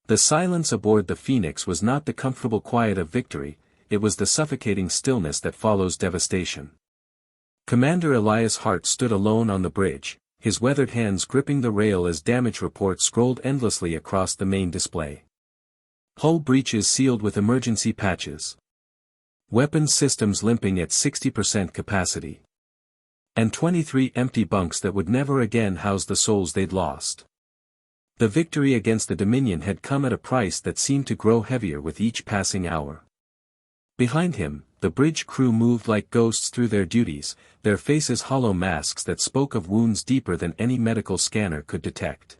The silence aboard the Phoenix was not the comfortable quiet of victory, it was the suffocating stillness that follows devastation. Commander Elias Hart stood alone on the bridge, his weathered hands gripping the rail as damage reports scrolled endlessly across the main display. Hull breaches sealed with emergency patches. Weapons systems limping at 60% capacity. And 23 empty bunks that would never again house the souls they'd lost. The victory against the Dominion had come at a price that seemed to grow heavier with each passing hour. Behind him, the bridge crew moved like ghosts through their duties, their faces hollow masks that spoke of wounds deeper than any medical scanner could detect.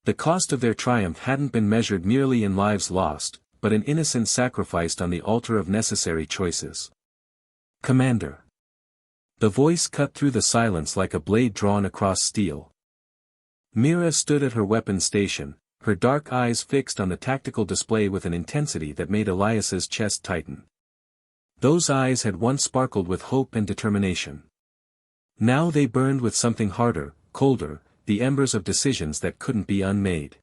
The cost of their triumph hadn't been measured merely in lives lost, but in innocence sacrificed on the altar of necessary choices. Commander. The voice cut through the silence like a blade drawn across steel. Mira stood at her weapon station, her dark eyes fixed on the tactical display with an intensity that made Elias's chest tighten. Those eyes had once sparkled with hope and determination. Now they burned with something harder, colder, the embers of decisions that couldn't be unmade.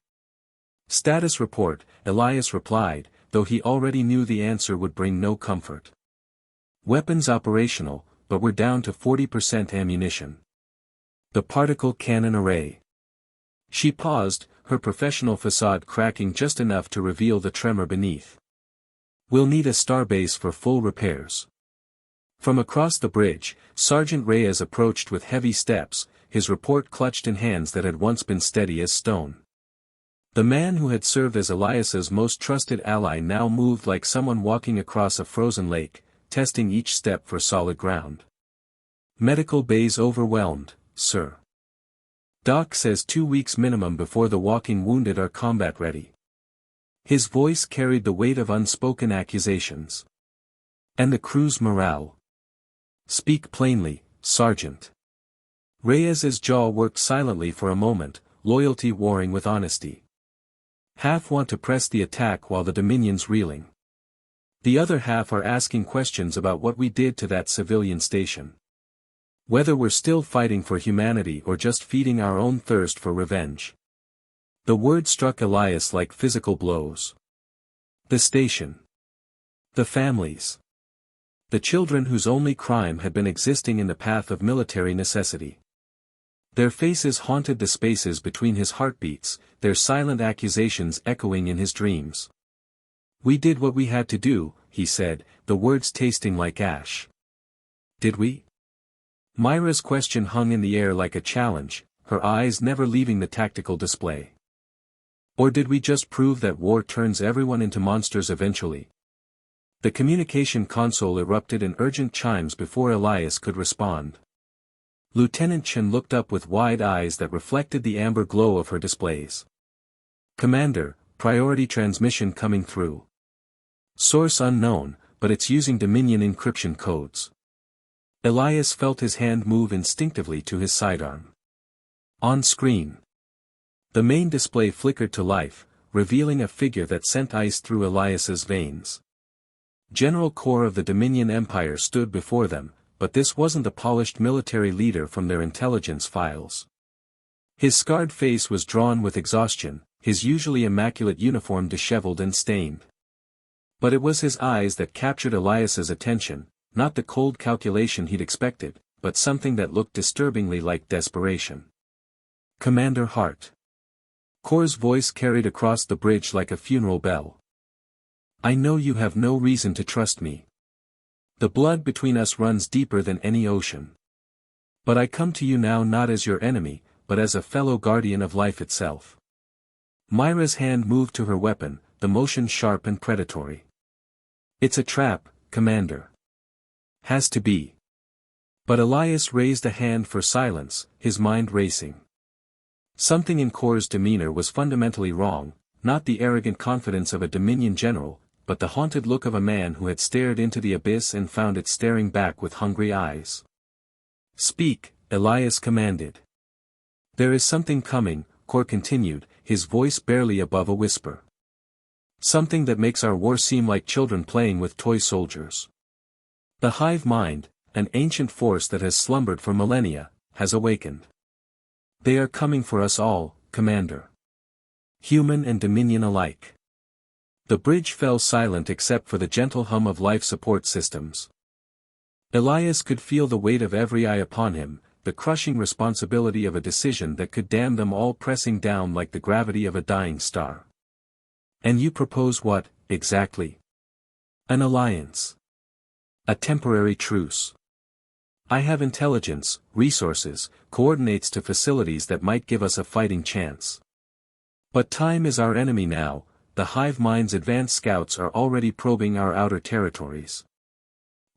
Status report, Elias replied, though he already knew the answer would bring no comfort. Weapons operational, but we're down to 40% ammunition. The particle cannon array. She paused, her professional facade cracking just enough to reveal the tremor beneath. We'll need a starbase for full repairs. From across the bridge, Sergeant Reyes approached with heavy steps, his report clutched in hands that had once been steady as stone. The man who had served as Elias's most trusted ally now moved like someone walking across a frozen lake, testing each step for solid ground. Medical bays overwhelmed, sir. Doc says 2 weeks minimum before the walking wounded are combat ready. His voice carried the weight of unspoken accusations. And the crew's morale? Speak plainly, Sergeant. Reyes's jaw worked silently for a moment, loyalty warring with honesty. Half want to press the attack while the Dominion's reeling. The other half are asking questions about what we did to that civilian station. Whether we're still fighting for humanity or just feeding our own thirst for revenge. The word struck Elias like physical blows. The station. The families. The children whose only crime had been existing in the path of military necessity. Their faces haunted the spaces between his heartbeats, their silent accusations echoing in his dreams. We did what we had to do, he said, the words tasting like ash. Did we? Myra's question hung in the air like a challenge, her eyes never leaving the tactical display. Or did we just prove that war turns everyone into monsters eventually? The communication console erupted in urgent chimes before Elias could respond. Lieutenant Chen looked up with wide eyes that reflected the amber glow of her displays. Commander, priority transmission coming through. Source unknown, but it's using Dominion encryption codes. Elias felt his hand move instinctively to his sidearm. On screen. The main display flickered to life, revealing a figure that sent ice through Elias's veins. General Corps of the Dominion Empire stood before them, but this wasn't the polished military leader from their intelligence files. His scarred face was drawn with exhaustion, his usually immaculate uniform disheveled and stained. But it was his eyes that captured Elias's attention, not the cold calculation he'd expected, but something that looked disturbingly like desperation. Commander Hart. Corps' voice carried across the bridge like a funeral bell. I know you have no reason to trust me. The blood between us runs deeper than any ocean. But I come to you now not as your enemy, but as a fellow guardian of life itself. Myra's hand moved to her weapon, the motion sharp and predatory. It's a trap, Commander. Has to be. But Elias raised a hand for silence, his mind racing. Something in Corps' demeanor was fundamentally wrong, not the arrogant confidence of a Dominion general, but the haunted look of a man who had stared into the abyss and found it staring back with hungry eyes. Speak, Elias commanded. There is something coming, Corps continued, his voice barely above a whisper. Something that makes our war seem like children playing with toy soldiers. The hive mind, an ancient force that has slumbered for millennia, has awakened. They are coming for us all, Commander. Human and Dominion alike. The bridge fell silent except for the gentle hum of life support systems. Elias could feel the weight of every eye upon him, the crushing responsibility of a decision that could damn them all pressing down like the gravity of a dying star. And you propose what, exactly? An alliance. A temporary truce. I have intelligence, resources, coordinates to facilities that might give us a fighting chance. But time is our enemy now. The hive mind's advanced scouts are already probing our outer territories.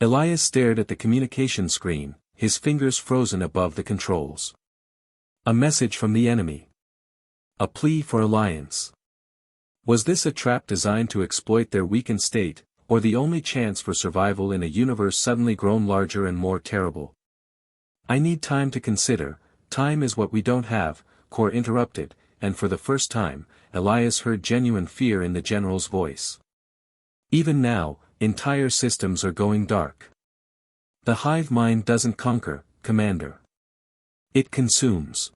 Elias stared at the communication screen, his fingers frozen above the controls. A message from the enemy. A plea for alliance. Was this a trap designed to exploit their weakened state, or the only chance for survival in a universe suddenly grown larger and more terrible? I need time to consider. Time is what we don't have, Core interrupted, and for the first time, Elias heard genuine fear in the general's voice. Even now, entire systems are going dark. The hive mind doesn't conquer, Commander. It consumes.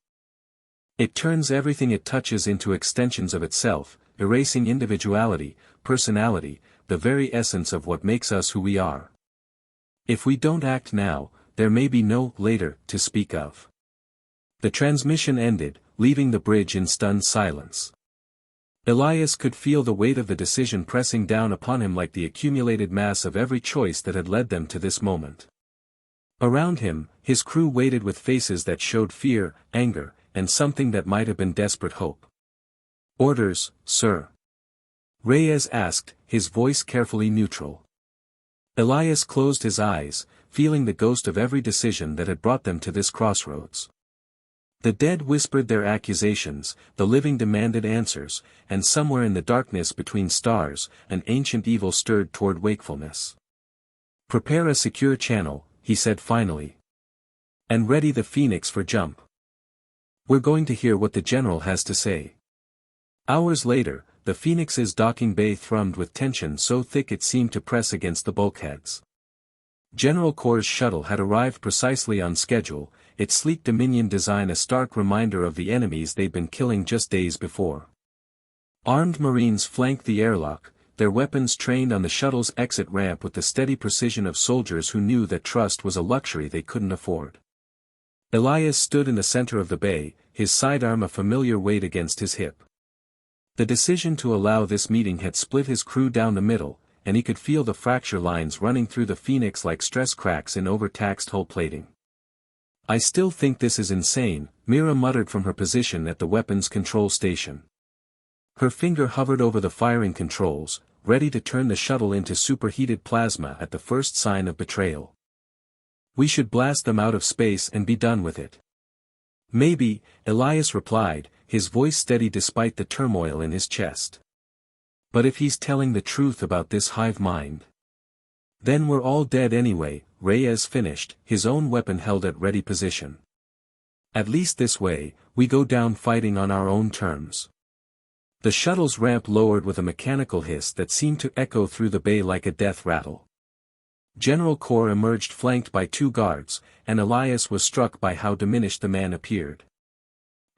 It turns everything it touches into extensions of itself, erasing individuality, personality, the very essence of what makes us who we are. If we don't act now, there may be no later to speak of. The transmission ended, leaving the bridge in stunned silence. Elias could feel the weight of the decision pressing down upon him like the accumulated mass of every choice that had led them to this moment. Around him, his crew waited with faces that showed fear, anger, and something that might have been desperate hope. Orders, sir? Reyes asked, his voice carefully neutral. Elias closed his eyes, feeling the ghost of every decision that had brought them to this crossroads. The dead whispered their accusations, the living demanded answers, and somewhere in the darkness between stars, an ancient evil stirred toward wakefulness. Prepare a secure channel, he said finally. And ready the Phoenix for jump. We're going to hear what the general has to say. Hours later, the Phoenix's docking bay thrummed with tension so thick it seemed to press against the bulkheads. General Core's shuttle had arrived precisely on schedule, its sleek Dominion design a stark reminder of the enemies they'd been killing just days before. Armed Marines flanked the airlock, their weapons trained on the shuttle's exit ramp with the steady precision of soldiers who knew that trust was a luxury they couldn't afford. Elias stood in the center of the bay, his sidearm a familiar weight against his hip. The decision to allow this meeting had split his crew down the middle, and he could feel the fracture lines running through the Phoenix like stress cracks in overtaxed hull plating. I still think this is insane, Mira muttered from her position at the weapons control station. Her finger hovered over the firing controls, ready to turn the shuttle into superheated plasma at the first sign of betrayal. We should blast them out of space and be done with it. Maybe, Elias replied, his voice steady despite the turmoil in his chest. But if he's telling the truth about this hive mind, then we're all dead anyway, Reyes finished, his own weapon held at ready position. At least this way, we go down fighting on our own terms. The shuttle's ramp lowered with a mechanical hiss that seemed to echo through the bay like a death rattle. General Core emerged flanked by two guards, and Elias was struck by how diminished the man appeared.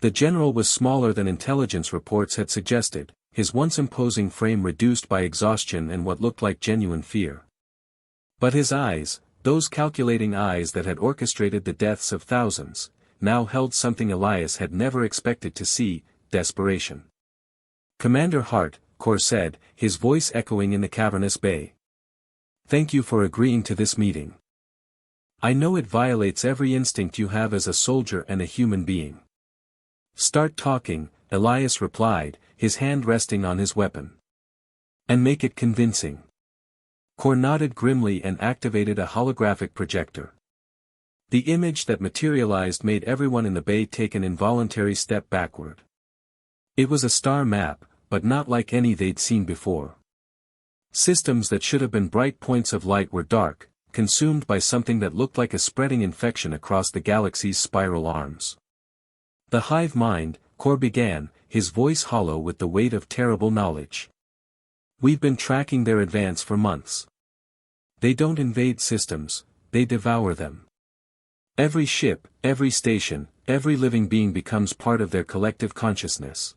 The general was smaller than intelligence reports had suggested, his once imposing frame reduced by exhaustion and what looked like genuine fear. But his eyes, those calculating eyes that had orchestrated the deaths of thousands, now held something Elias had never expected to see, desperation. Commander Hart, Core said, his voice echoing in the cavernous bay. Thank you for agreeing to this meeting. I know it violates every instinct you have as a soldier and a human being. Start talking, Elias replied, his hand resting on his weapon. And make it convincing. Core nodded grimly and activated a holographic projector. The image that materialized made everyone in the bay take an involuntary step backward. It was a star map, but not like any they'd seen before. Systems that should have been bright points of light were dark, consumed by something that looked like a spreading infection across the galaxy's spiral arms. The hive mind, Core began, his voice hollow with the weight of terrible knowledge. We've been tracking their advance for months. They don't invade systems, they devour them. Every ship, every station, every living being becomes part of their collective consciousness.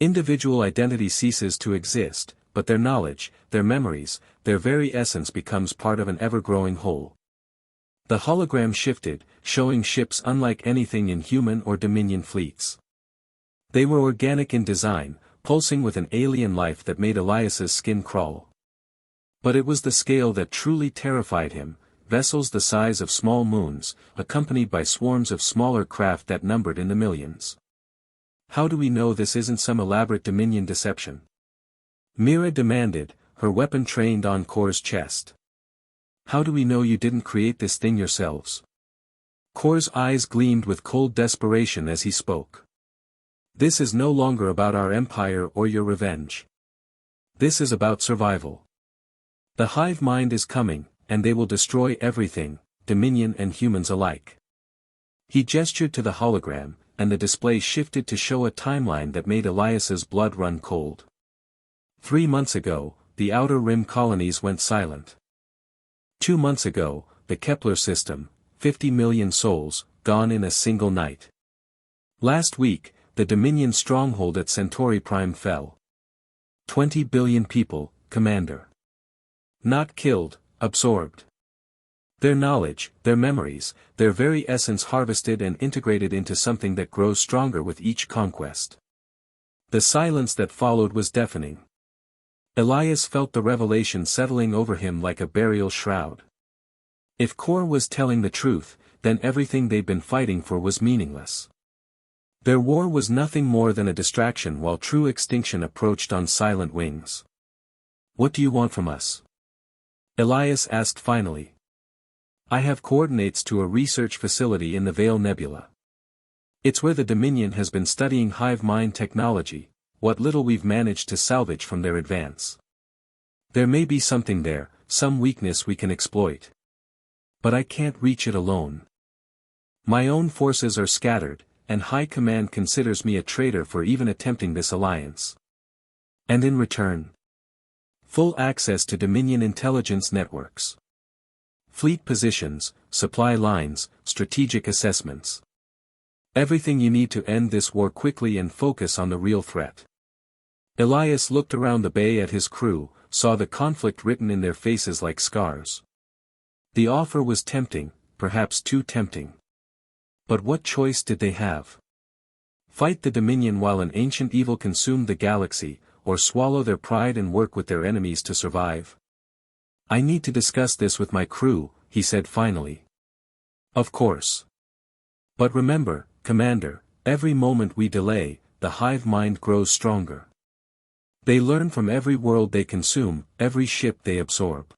Individual identity ceases to exist, but their knowledge, their memories, their very essence becomes part of an ever-growing whole. The hologram shifted, showing ships unlike anything in human or Dominion fleets. They were organic in design, pulsing with an alien life that made Elias's skin crawl. But it was the scale that truly terrified him, vessels the size of small moons, accompanied by swarms of smaller craft that numbered in the millions. How do we know this isn't some elaborate Dominion deception? Mira demanded, her weapon trained on Kor's chest. How do we know you didn't create this thing yourselves? Kor's eyes gleamed with cold desperation as he spoke. This is no longer about our empire or your revenge. This is about survival. The hive mind is coming, and they will destroy everything, Dominion and humans alike. He gestured to the hologram, and the display shifted to show a timeline that made Elias's blood run cold. 3 months ago, the Outer Rim colonies went silent. 2 months ago, the Kepler system, 50 million souls, gone in a single night. Last week, the Dominion stronghold at Centauri Prime fell. 20 billion people, Commander. Not killed, absorbed. Their knowledge, their memories, their very essence harvested and integrated into something that grows stronger with each conquest. The silence that followed was deafening. Elias felt the revelation settling over him like a burial shroud. If Kor was telling the truth, then everything they'd been fighting for was meaningless. Their war was nothing more than a distraction while true extinction approached on silent wings. What do you want from us? Elias asked finally. I have coordinates to a research facility in the Veil Nebula. It's where the Dominion has been studying hive mind technology, what little we've managed to salvage from their advance. There may be something there, some weakness we can exploit. But I can't reach it alone. My own forces are scattered, and High Command considers me a traitor for even attempting this alliance. And in return, full access to Dominion intelligence networks. Fleet positions, supply lines, strategic assessments. Everything you need to end this war quickly and focus on the real threat. Elias looked around the bay at his crew, saw the conflict written in their faces like scars. The offer was tempting, perhaps too tempting. But what choice did they have? Fight the Dominion while an ancient evil consumed the galaxy, or swallow their pride and work with their enemies to survive? I need to discuss this with my crew, he said finally. Of course. But remember, Commander, every moment we delay, the hive mind grows stronger. They learn from every world they consume, every ship they absorb.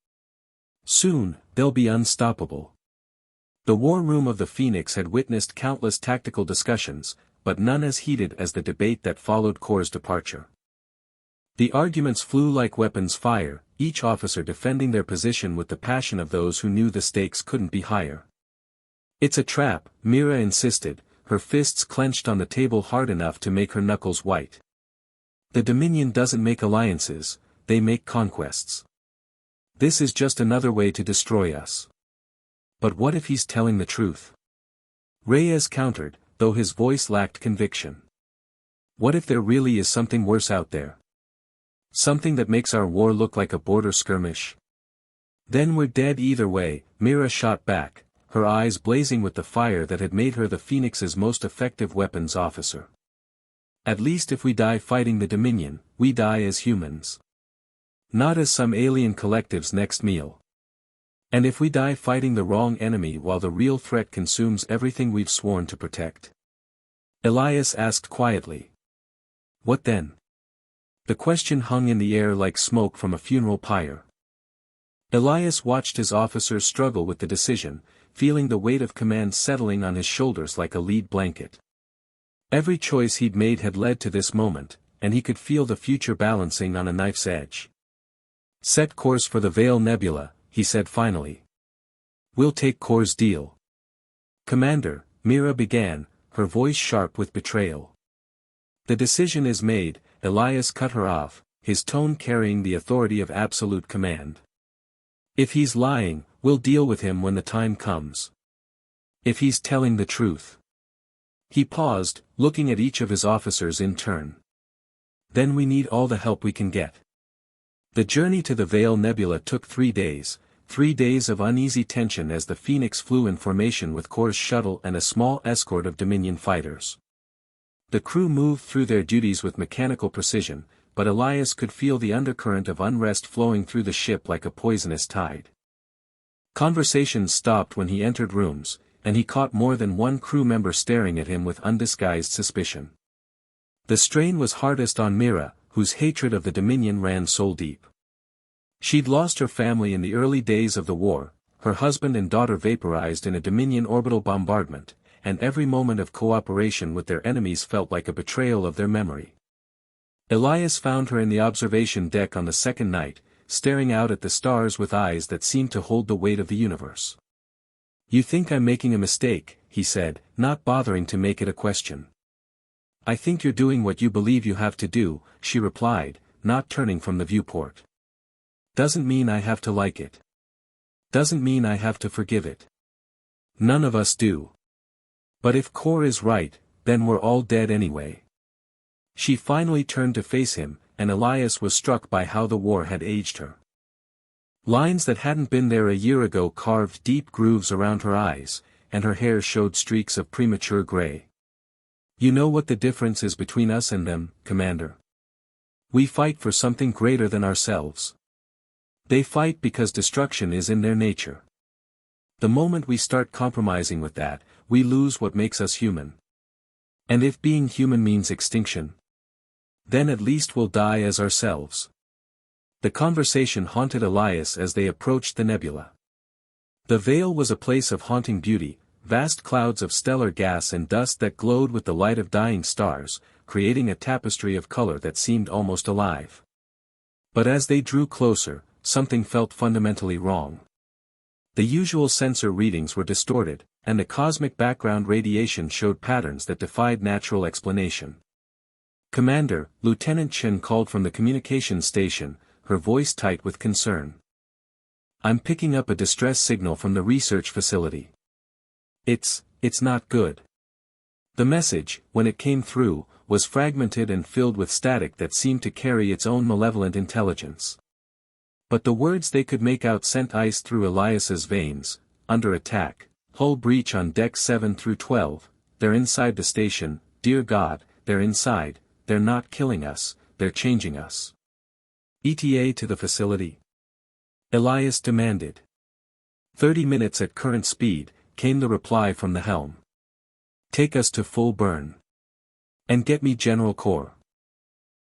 Soon, they'll be unstoppable. The war room of the Phoenix had witnessed countless tactical discussions, but none as heated as the debate that followed Kor's departure. The arguments flew like weapons fire, each officer defending their position with the passion of those who knew the stakes couldn't be higher. It's a trap, Mira insisted, her fists clenched on the table hard enough to make her knuckles white. The Dominion doesn't make alliances, they make conquests. This is just another way to destroy us. But what if he's telling the truth? Reyes countered, though his voice lacked conviction. What if there really is something worse out there? Something that makes our war look like a border skirmish? Then we're dead either way, Mira shot back, her eyes blazing with the fire that had made her the Phoenix's most effective weapons officer. At least if we die fighting the Dominion, we die as humans. Not as some alien collective's next meal. And if we die fighting the wrong enemy while the real threat consumes everything we've sworn to protect? Elias asked quietly. What then? The question hung in the air like smoke from a funeral pyre. Elias watched his officers struggle with the decision, feeling the weight of command settling on his shoulders like a lead blanket. Every choice he'd made had led to this moment, and he could feel the future balancing on a knife's edge. Set course for the Veil Nebula, he said finally. We'll take Kor's deal. Commander, Mira began, her voice sharp with betrayal. The decision is made, Elias cut her off, his tone carrying the authority of absolute command. If he's lying, we'll deal with him when the time comes. If he's telling the truth. He paused, looking at each of his officers in turn. Then we need all the help we can get. The journey to the Veil Nebula took 3 days, 3 days of uneasy tension as the Phoenix flew in formation with Corps' shuttle and a small escort of Dominion fighters. The crew moved through their duties with mechanical precision, but Elias could feel the undercurrent of unrest flowing through the ship like a poisonous tide. Conversations stopped when he entered rooms, and he caught more than one crew member staring at him with undisguised suspicion. The strain was hardest on Mira, whose hatred of the Dominion ran soul deep. She'd lost her family in the early days of the war, her husband and daughter vaporized in a Dominion orbital bombardment, and every moment of cooperation with their enemies felt like a betrayal of their memory. Elias found her in the observation deck on the second night, staring out at the stars with eyes that seemed to hold the weight of the universe. "You think I'm making a mistake," he said, not bothering to make it a question. "I think you're doing what you believe you have to do," she replied, not turning from the viewport. "Doesn't mean I have to like it. Doesn't mean I have to forgive it. None of us do. But if Core is right, then we're all dead anyway." She finally turned to face him, and Elias was struck by how the war had aged her. Lines that hadn't been there a year ago carved deep grooves around her eyes, and her hair showed streaks of premature gray. "You know what the difference is between us and them, Commander? We fight for something greater than ourselves. They fight because destruction is in their nature. The moment we start compromising with that, we lose what makes us human. And if being human means extinction, then at least we'll die as ourselves." The conversation haunted Elias as they approached the nebula. The Veil was a place of haunting beauty, vast clouds of stellar gas and dust that glowed with the light of dying stars, creating a tapestry of color that seemed almost alive. But as they drew closer, something felt fundamentally wrong. The usual sensor readings were distorted, and the cosmic background radiation showed patterns that defied natural explanation. "Commander," Lieutenant Chen called from the communications station, her voice tight with concern. "I'm picking up a distress signal from the research facility. It's not good." The message, when it came through, was fragmented and filled with static that seemed to carry its own malevolent intelligence. But the words they could make out sent ice through Elias's veins. "Under attack, hull breach on deck 7 through 12, they're inside the station, dear God, they're inside, they're not killing us, they're changing us." "ETA to the facility?" Elias demanded. 30 minutes at current speed, came the reply from the helm. "Take us to full burn. And get me General Core."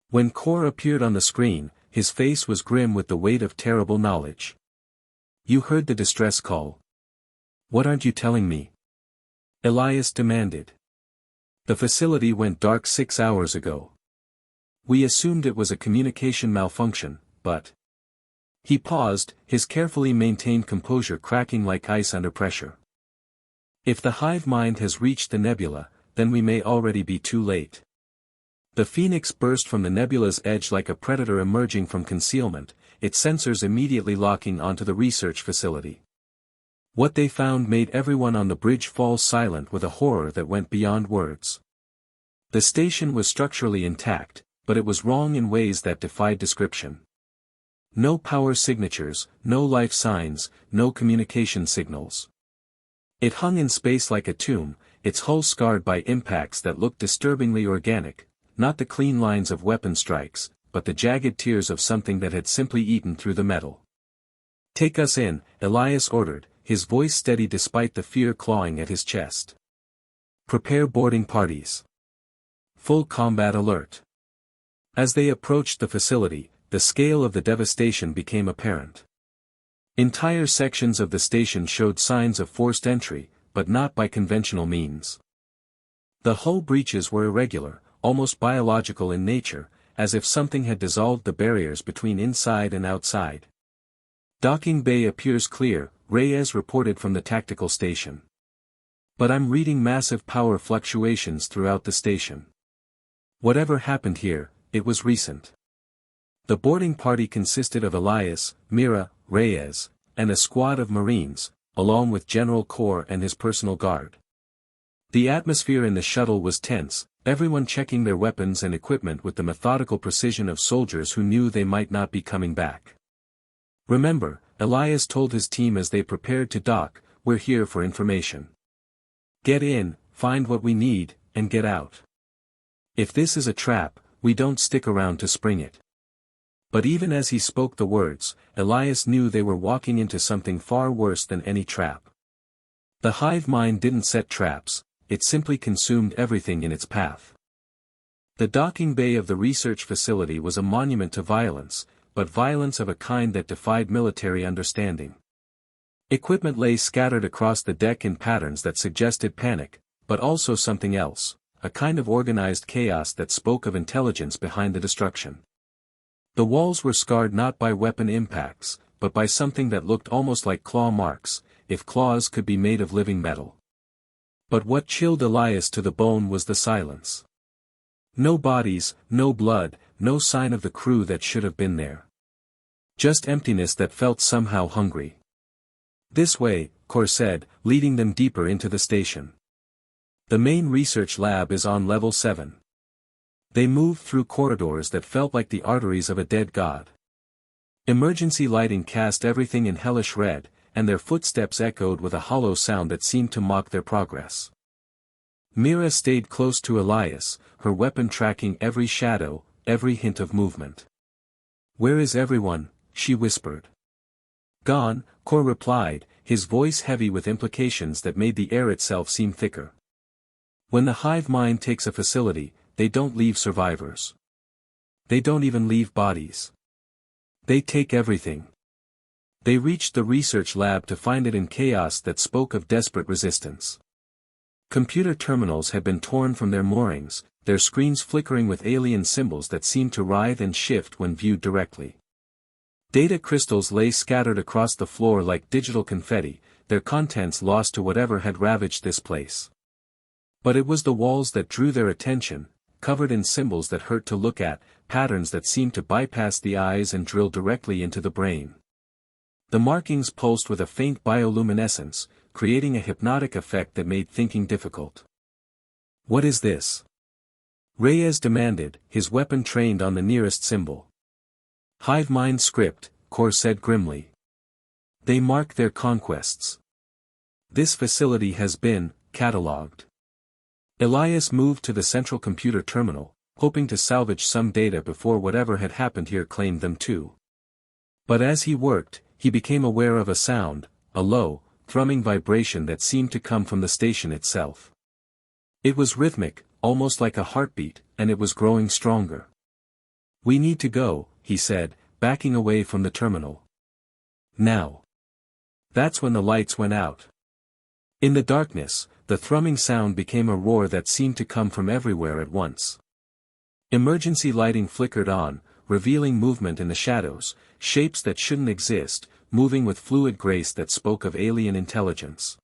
When Core appeared on the screen, his face was grim with the weight of terrible knowledge. "You heard the distress call. What aren't you telling me?" Elias demanded. "The facility went dark 6 hours ago. We assumed it was a communication malfunction, but..." He paused, his carefully maintained composure cracking like ice under pressure. "If the hive mind has reached the nebula, then we may already be too late." The Phoenix burst from the nebula's edge like a predator emerging from concealment, its sensors immediately locking onto the research facility. What they found made everyone on the bridge fall silent with a horror that went beyond words. The station was structurally intact, but it was wrong in ways that defied description. No power signatures, no life signs, no communication signals. It hung in space like a tomb, its hull scarred by impacts that looked disturbingly organic, not the clean lines of weapon strikes, but the jagged tears of something that had simply eaten through the metal. "Take us in," Elias ordered, his voice steady despite the fear clawing at his chest. "Prepare boarding parties. Full combat alert." As they approached the facility, the scale of the devastation became apparent. Entire sections of the station showed signs of forced entry, but not by conventional means. The hull breaches were irregular, almost biological in nature, as if something had dissolved the barriers between inside and outside. "Docking bay appears clear," Reyes reported from the tactical station. "But I'm reading massive power fluctuations throughout the station. Whatever happened here, it was recent." The boarding party consisted of Elias, Mira, Reyes, and a squad of Marines, along with General Core and his personal guard. The atmosphere in the shuttle was tense, everyone checking their weapons and equipment with the methodical precision of soldiers who knew they might not be coming back. "Remember," Elias told his team as they prepared to dock, "we're here for information. Get in, find what we need, and get out. If this is a trap, we don't stick around to spring it." But even as he spoke the words, Elias knew they were walking into something far worse than any trap. The hive mind didn't set traps, it simply consumed everything in its path. The docking bay of the research facility was a monument to violence, but violence of a kind that defied military understanding. Equipment lay scattered across the deck in patterns that suggested panic, but also something else, a kind of organized chaos that spoke of intelligence behind the destruction. The walls were scarred not by weapon impacts, but by something that looked almost like claw marks, if claws could be made of living metal. But what chilled Elias to the bone was the silence. No bodies, no blood, no sign of the crew that should have been there. Just emptiness that felt somehow hungry. "This way," Kor said, leading them deeper into the station. "The main research lab is on level 7. They moved through corridors that felt like the arteries of a dead god. Emergency lighting cast everything in hellish red, and their footsteps echoed with a hollow sound that seemed to mock their progress. Mira stayed close to Elias, her weapon tracking every shadow, every hint of movement. "Where is everyone?" she whispered. "Gone," Kor replied, his voice heavy with implications that made the air itself seem thicker. "When the hive mind takes a facility, they don't leave survivors. They don't even leave bodies. They take everything." They reached the research lab to find it in chaos that spoke of desperate resistance. Computer terminals had been torn from their moorings, their screens flickering with alien symbols that seemed to writhe and shift when viewed directly. Data crystals lay scattered across the floor like digital confetti, their contents lost to whatever had ravaged this place. But it was the walls that drew their attention, covered in symbols that hurt to look at, patterns that seemed to bypass the eyes and drill directly into the brain. The markings pulsed with a faint bioluminescence, creating a hypnotic effect that made thinking difficult. "What is this?" Reyes demanded, his weapon trained on the nearest symbol. "Hive mind script," Kor said grimly. "They mark their conquests. This facility has been catalogued." Elias moved to the central computer terminal, hoping to salvage some data before whatever had happened here claimed them too. But as he worked, he became aware of a sound, a low, thrumming vibration that seemed to come from the station itself. It was rhythmic, almost like a heartbeat, and it was growing stronger. "We need to go," he said, backing away from the terminal. "Now." That's when the lights went out. In the darkness, the thrumming sound became a roar that seemed to come from everywhere at once. Emergency lighting flickered on, revealing movement in the shadows, shapes that shouldn't exist, moving with fluid grace that spoke of alien intelligence.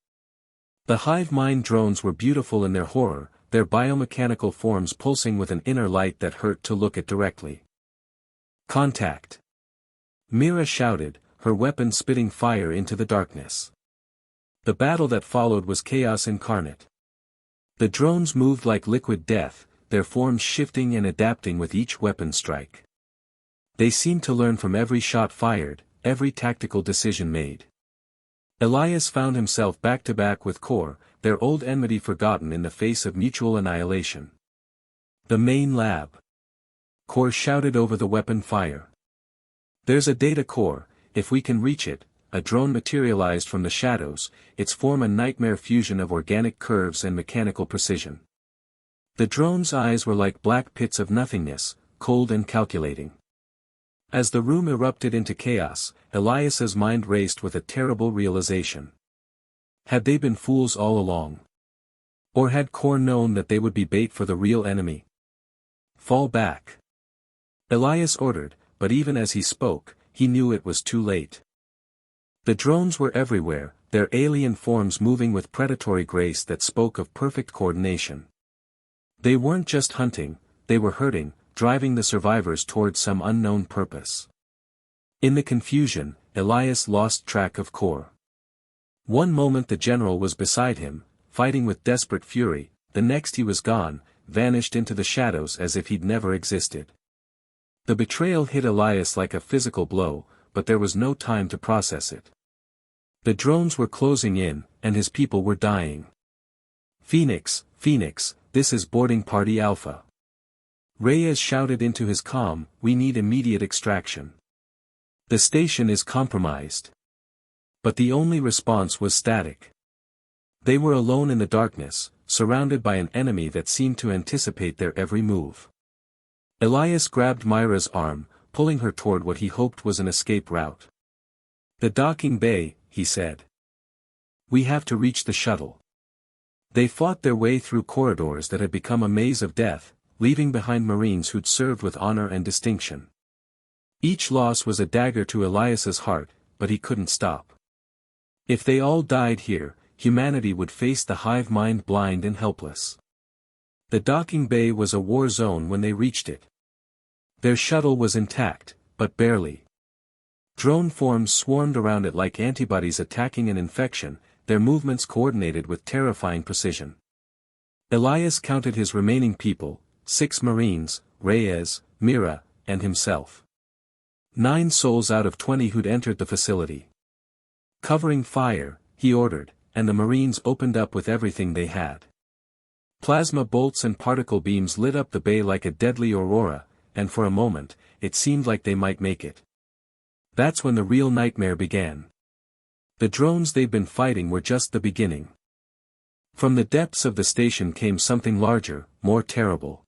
The hive mind drones were beautiful in their horror, their biomechanical forms pulsing with an inner light that hurt to look at directly. "Contact!" Mira shouted, her weapon spitting fire into the darkness. The battle that followed was chaos incarnate. The drones moved like liquid death, their forms shifting and adapting with each weapon strike. They seemed to learn from every shot fired, every tactical decision made. Elias found himself back-to-back with Kor, their old enmity forgotten in the face of mutual annihilation. "The main lab." Kor shouted over the weapon fire. "There's a data core, if we can reach it." A drone materialized from the shadows, its form a nightmare fusion of organic curves and mechanical precision. The drone's eyes were like black pits of nothingness, cold and calculating. As the room erupted into chaos, Elias's mind raced with a terrible realization. Had they been fools all along? Or had Kor known that they would be bait for the real enemy? "Fall back." Elias ordered, but even as he spoke, he knew it was too late. The drones were everywhere, their alien forms moving with predatory grace that spoke of perfect coordination. They weren't just hunting, they were herding, driving the survivors towards some unknown purpose. In the confusion, Elias lost track of Kor. One moment the general was beside him, fighting with desperate fury, the next he was gone, vanished into the shadows as if he'd never existed. The betrayal hit Elias like a physical blow, but there was no time to process it. The drones were closing in, and his people were dying. Phoenix, Phoenix, this is boarding party Alpha. Reyes shouted into his comm, we need immediate extraction. The station is compromised. But the only response was static. They were alone in the darkness, surrounded by an enemy that seemed to anticipate their every move. Elias grabbed Myra's arm, pulling her toward what he hoped was an escape route. The docking bay, he said. We have to reach the shuttle. They fought their way through corridors that had become a maze of death, leaving behind Marines who'd served with honor and distinction. Each loss was a dagger to Elias's heart, but he couldn't stop. If they all died here, humanity would face the hive mind blind and helpless. The docking bay was a war zone when they reached it. Their shuttle was intact, but barely. Drone forms swarmed around it like antibodies attacking an infection, their movements coordinated with terrifying precision. Elias counted his remaining people, 6 Marines, Reyes, Mira, and himself. 9 souls out of 20 who'd entered the facility. Covering fire, he ordered, and the Marines opened up with everything they had. Plasma bolts and particle beams lit up the bay like a deadly aurora, and for a moment, it seemed like they might make it. That's when the real nightmare began. The drones they'd been fighting were just the beginning. From the depths of the station came something larger, more terrible.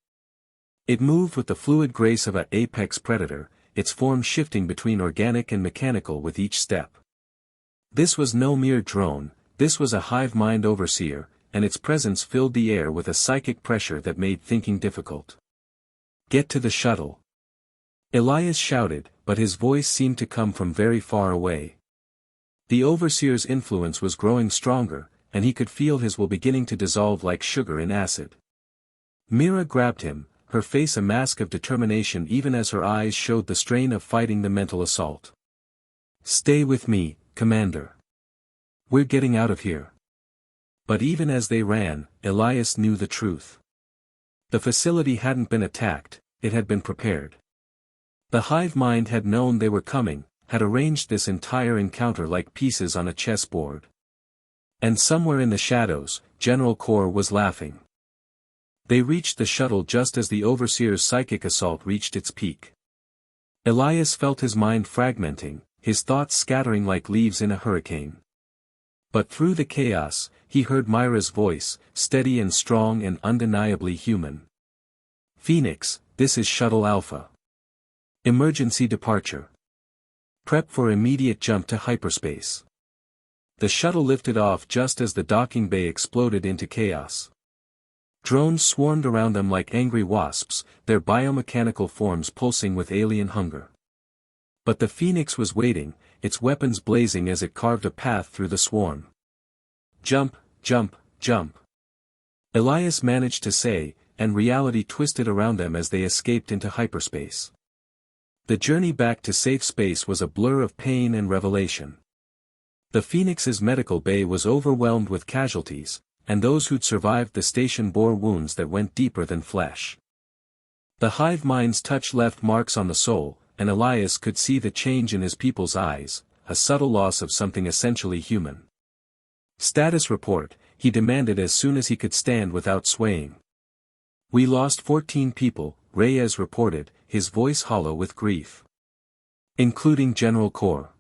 It moved with the fluid grace of an apex predator, its form shifting between organic and mechanical with each step. This was no mere drone, this was a hive mind overseer, and its presence filled the air with a psychic pressure that made thinking difficult. Get to the shuttle. Elias shouted, but his voice seemed to come from very far away. The overseer's influence was growing stronger, and he could feel his will beginning to dissolve like sugar in acid. Mira grabbed him, her face a mask of determination even as her eyes showed the strain of fighting the mental assault. Stay with me, Commander. We're getting out of here. But even as they ran, Elias knew the truth. The facility hadn't been attacked, it had been prepared. The hive mind had known they were coming, had arranged this entire encounter like pieces on a chessboard. And somewhere in the shadows, General Kor was laughing. They reached the shuttle just as the overseer's psychic assault reached its peak. Elias felt his mind fragmenting, his thoughts scattering like leaves in a hurricane. But through the chaos, he heard Myra's voice, steady and strong and undeniably human. Phoenix, this is Shuttle Alpha. Emergency departure. Prep for immediate jump to hyperspace. The shuttle lifted off just as the docking bay exploded into chaos. Drones swarmed around them like angry wasps, their biomechanical forms pulsing with alien hunger. But the Phoenix was waiting, its weapons blazing as it carved a path through the swarm. Jump, jump, jump. Elias managed to say, and reality twisted around them as they escaped into hyperspace. The journey back to safe space was a blur of pain and revelation. The Phoenix's medical bay was overwhelmed with casualties, and those who'd survived the station bore wounds that went deeper than flesh. The hive mind's touch left marks on the soul, and Elias could see the change in his people's eyes, a subtle loss of something essentially human. Status report, he demanded as soon as he could stand without swaying. We lost 14 people, Reyes reported, his voice hollow with grief. Including General Kor.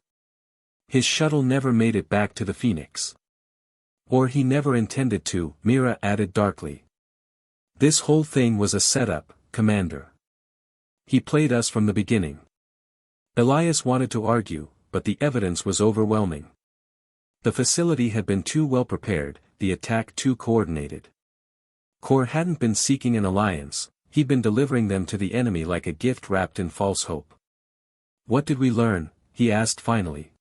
His shuttle never made it back to the Phoenix. Or he never intended to, Mira added darkly. This whole thing was a setup, Commander. He played us from the beginning. Elias wanted to argue, but the evidence was overwhelming. The facility had been too well prepared, the attack too coordinated. Kor hadn't been seeking an alliance, he'd been delivering them to the enemy like a gift wrapped in false hope. What did we learn? He asked finally.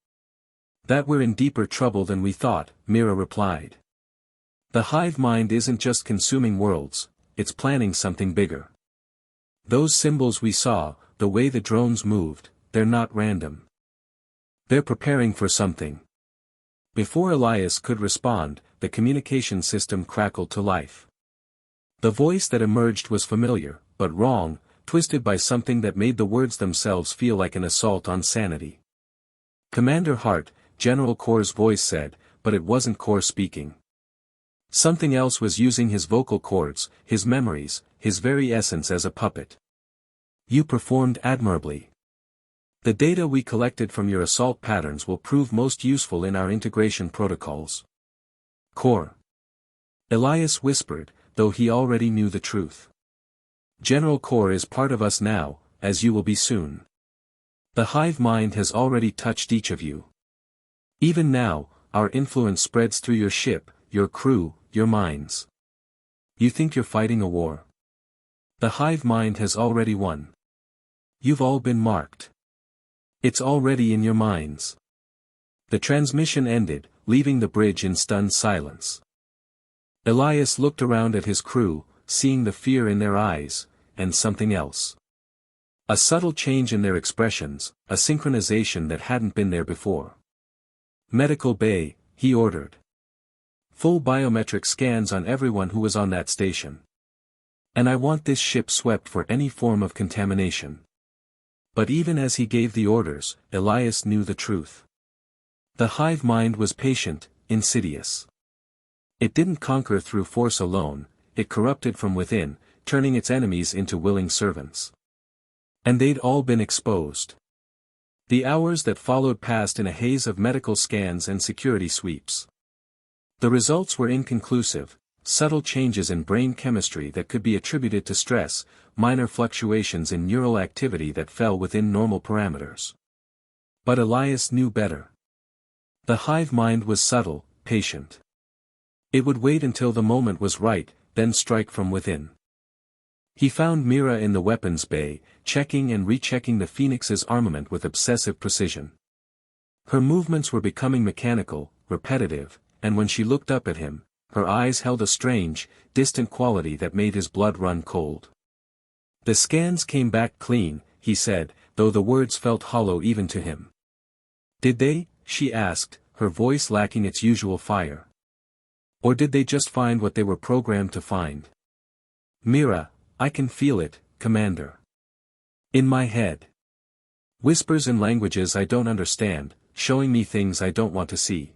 That we're in deeper trouble than we thought, Mira replied. The hive mind isn't just consuming worlds, it's planning something bigger. Those symbols we saw, the way the drones moved, they're not random. They're preparing for something Before Elias could respond, the communication system crackled to life. The voice that emerged was familiar, but wrong, twisted by something that made the words themselves feel like an assault on sanity. "Commander Hart," General Kor's voice said, but it wasn't Kor speaking. Something else was using his vocal cords, his memories, his very essence as a puppet. "You performed admirably. The data we collected from your assault patterns will prove most useful in our integration protocols." "Kor." Elias whispered, though he already knew the truth. "General Kor is part of us now, as you will be soon. The hive mind has already touched each of you. Even now, our influence spreads through your ship, your crew, your minds. You think you're fighting a war? The hive mind has already won. You've all been marked. It's already in your minds." The transmission ended, leaving the bridge in stunned silence. Elias looked around at his crew, seeing the fear in their eyes, and something else. A subtle change in their expressions, a synchronization that hadn't been there before. "Medical bay," he ordered. "Full biometric scans on everyone who was on that station. And I want this ship swept for any form of contamination." But even as he gave the orders, Elias knew the truth. The hive mind was patient, insidious. It didn't conquer through force alone, it corrupted from within, turning its enemies into willing servants. And they'd all been exposed. The hours that followed passed in a haze of medical scans and security sweeps. The results were inconclusive, subtle changes in brain chemistry that could be attributed to stress, minor fluctuations in neural activity that fell within normal parameters. But Elias knew better. The hive mind was subtle, patient. It would wait until the moment was right, then strike from within. He found Mira in the weapons bay, checking and rechecking the Phoenix's armament with obsessive precision. Her movements were becoming mechanical, repetitive, and when she looked up at him, her eyes held a strange, distant quality that made his blood run cold. "The scans came back clean," he said, though the words felt hollow even to him. "Did they?" she asked, her voice lacking its usual fire. "Or did they just find what they were programmed to find?" "Mira, I can feel it, Commander. In my head. Whispers in languages I don't understand, showing me things I don't want to see.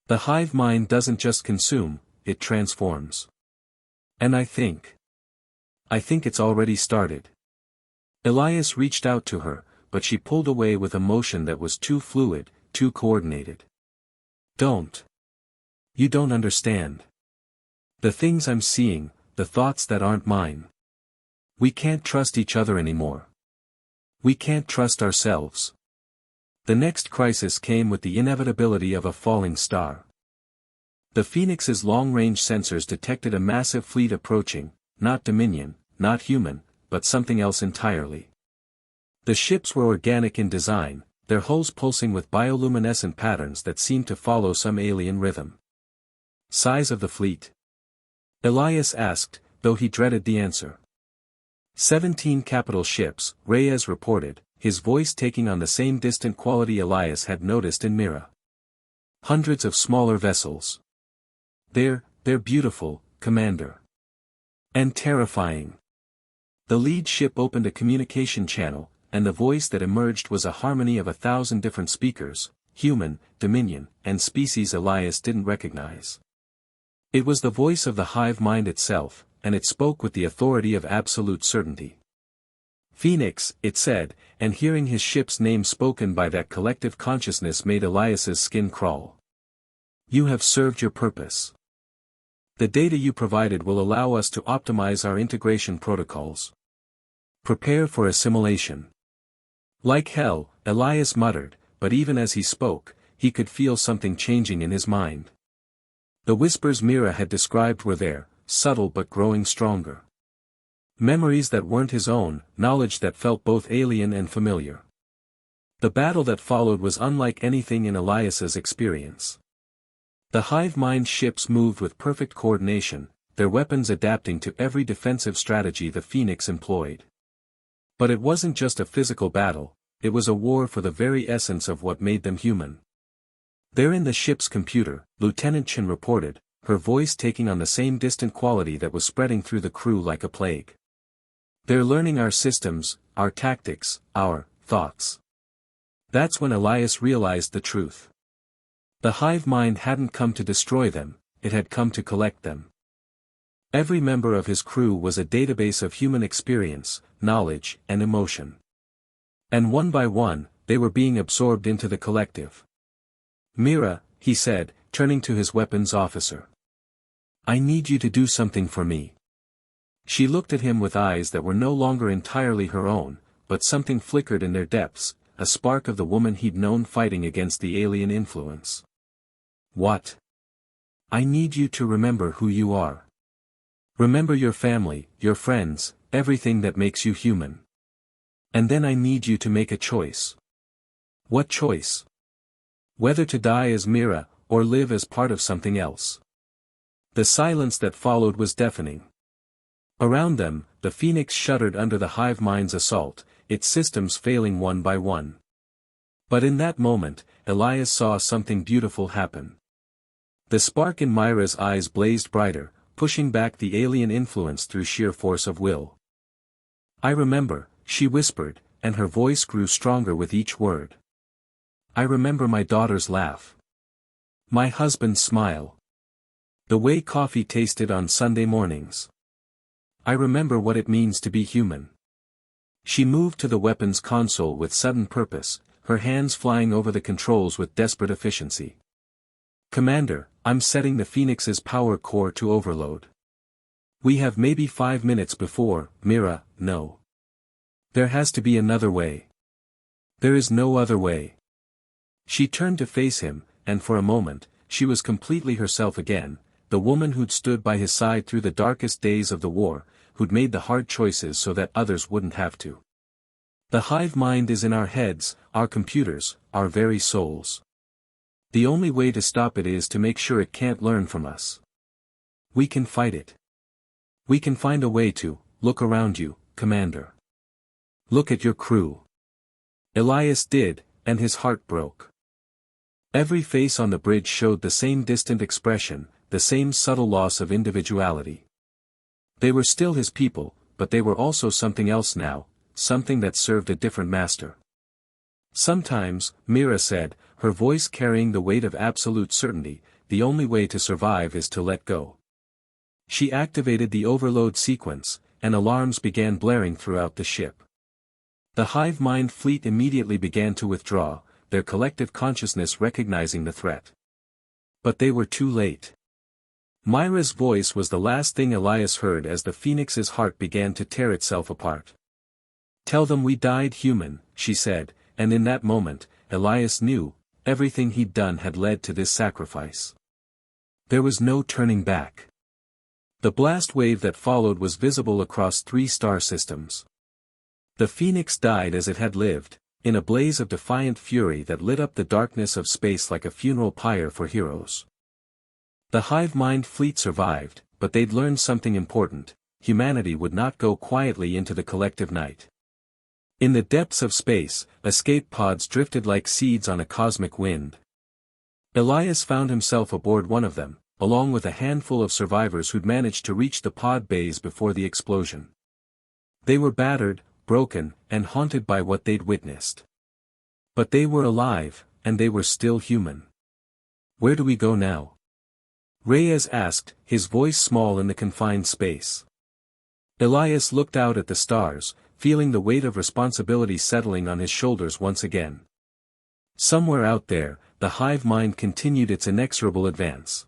The hive mind doesn't just consume, it transforms. And I think it's already started." Elias reached out to her, but she pulled away with a motion that was too fluid, too coordinated. "Don't. You don't understand. The things I'm seeing, the thoughts that aren't mine. We can't trust each other anymore. We can't trust ourselves." The next crisis came with the inevitability of a falling star. The Phoenix's long-range sensors detected a massive fleet approaching, not Dominion, not human, but something else entirely. The ships were organic in design, their hulls pulsing with bioluminescent patterns that seemed to follow some alien rhythm. "Size of the fleet?" Elias asked, though he dreaded the answer. 17 capital ships, Reyes reported, his voice taking on the same distant quality Elias had noticed in Mira. "Hundreds of smaller vessels. They're beautiful, Commander. And terrifying." The lead ship opened a communication channel, and the voice that emerged was a harmony of 1,000 different speakers, human, Dominion, and species Elias didn't recognize. It was the voice of the hive mind itself, and it spoke with the authority of absolute certainty. "Phoenix," it said, and hearing his ship's name spoken by that collective consciousness made Elias's skin crawl. "You have served your purpose. The data you provided will allow us to optimize our integration protocols. Prepare for assimilation." "Like hell," Elias muttered, but even as he spoke, he could feel something changing in his mind. The whispers Mira had described were there, subtle but growing stronger. Memories that weren't his own, knowledge that felt both alien and familiar. The battle that followed was unlike anything in Elias's experience. The hive mind ships moved with perfect coordination, their weapons adapting to every defensive strategy the Phoenix employed. But it wasn't just a physical battle, it was a war for the very essence of what made them human. "They're in the ship's computer," Lieutenant Chen reported, her voice taking on the same distant quality that was spreading through the crew like a plague. "They're learning our systems, our tactics, our thoughts." That's when Elias realized the truth. The hive mind hadn't come to destroy them, it had come to collect them. Every member of his crew was a database of human experience, knowledge, and emotion. And one by one, they were being absorbed into the collective. "Mira," he said, turning to his weapons officer. "I need you to do something for me." She looked at him with eyes that were no longer entirely her own, but something flickered in their depths, a spark of the woman he'd known fighting against the alien influence. "What?" "I need you to remember who you are. Remember your family, your friends, everything that makes you human. And then I need you to make a choice." "What choice?" "Whether to die as Mira, or live as part of something else." The silence that followed was deafening. Around them, the Phoenix shuddered under the hive mind's assault, its systems failing one by one. But in that moment, Elias saw something beautiful happen. The spark in Myra's eyes blazed brighter, pushing back the alien influence through sheer force of will. "I remember," she whispered, and her voice grew stronger with each word. "I remember my daughter's laugh. My husband's smile. The way coffee tasted on Sunday mornings. I remember what it means to be human." She moved to the weapons console with sudden purpose, her hands flying over the controls with desperate efficiency. "Commander, I'm setting the Phoenix's power core to overload. We have maybe 5 minutes before, Mira, no. There has to be another way. There is no other way." She turned to face him, and for a moment, she was completely herself again, the woman who'd stood by his side through the darkest days of the war, who'd made the hard choices so that others wouldn't have to. "The hive mind is in our heads, our computers, our very souls. The only way to stop it is to make sure it can't learn from us. We can fight it. We can find a way to. Look around you, Commander. Look at your crew." Elias did, and his heart broke. Every face on the bridge showed the same distant expression, the same subtle loss of individuality. They were still his people, but they were also something else now, something that served a different master. "Sometimes," Mira said, her voice carrying the weight of absolute certainty, "the only way to survive is to let go." She activated the overload sequence, and alarms began blaring throughout the ship. The hive mind fleet immediately began to withdraw, their collective consciousness recognizing the threat. But they were too late. Myra's voice was the last thing Elias heard as the Phoenix's heart began to tear itself apart. "Tell them we died human," she said, and in that moment, Elias knew, everything he'd done had led to this sacrifice. There was no turning back. The blast wave that followed was visible across 3 star systems. The Phoenix died as it had lived, in a blaze of defiant fury that lit up the darkness of space like a funeral pyre for heroes. The hive mind fleet survived, but they'd learned something important: humanity would not go quietly into the collective night. In the depths of space, escape pods drifted like seeds on a cosmic wind. Elias found himself aboard one of them, along with a handful of survivors who'd managed to reach the pod bays before the explosion. They were battered, broken, and haunted by what they'd witnessed. But they were alive, and they were still human. "Where do we go now?" Reyes asked, his voice small in the confined space. Elias looked out at the stars, feeling the weight of responsibility settling on his shoulders once again. Somewhere out there, the hive mind continued its inexorable advance.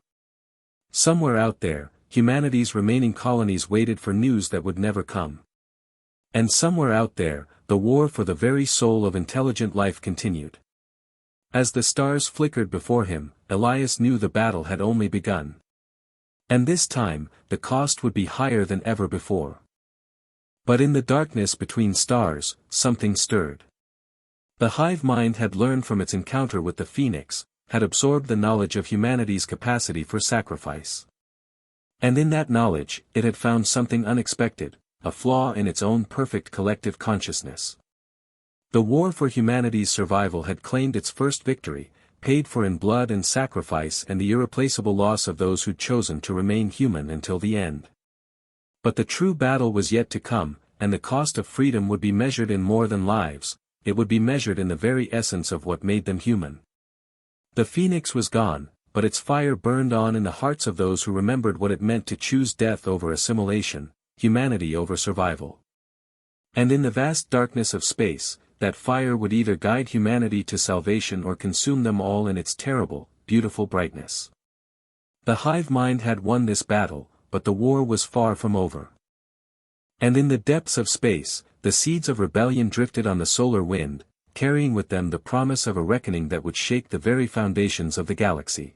Somewhere out there, humanity's remaining colonies waited for news that would never come. And somewhere out there, the war for the very soul of intelligent life continued. As the stars flickered before him, Elias knew the battle had only begun. And this time, the cost would be higher than ever before. But in the darkness between stars, something stirred. The hive mind had learned from its encounter with the Phoenix, had absorbed the knowledge of humanity's capacity for sacrifice. And in that knowledge, it had found something unexpected, a flaw in its own perfect collective consciousness. The war for humanity's survival had claimed its first victory, paid for in blood and sacrifice and the irreplaceable loss of those who'd chosen to remain human until the end. But the true battle was yet to come, and the cost of freedom would be measured in more than lives, it would be measured in the very essence of what made them human. The Phoenix was gone, but its fire burned on in the hearts of those who remembered what it meant to choose death over assimilation, humanity over survival. And in the vast darkness of space, that fire would either guide humanity to salvation or consume them all in its terrible, beautiful brightness. The hive mind had won this battle, but the war was far from over. And in the depths of space, the seeds of rebellion drifted on the solar wind, carrying with them the promise of a reckoning that would shake the very foundations of the galaxy.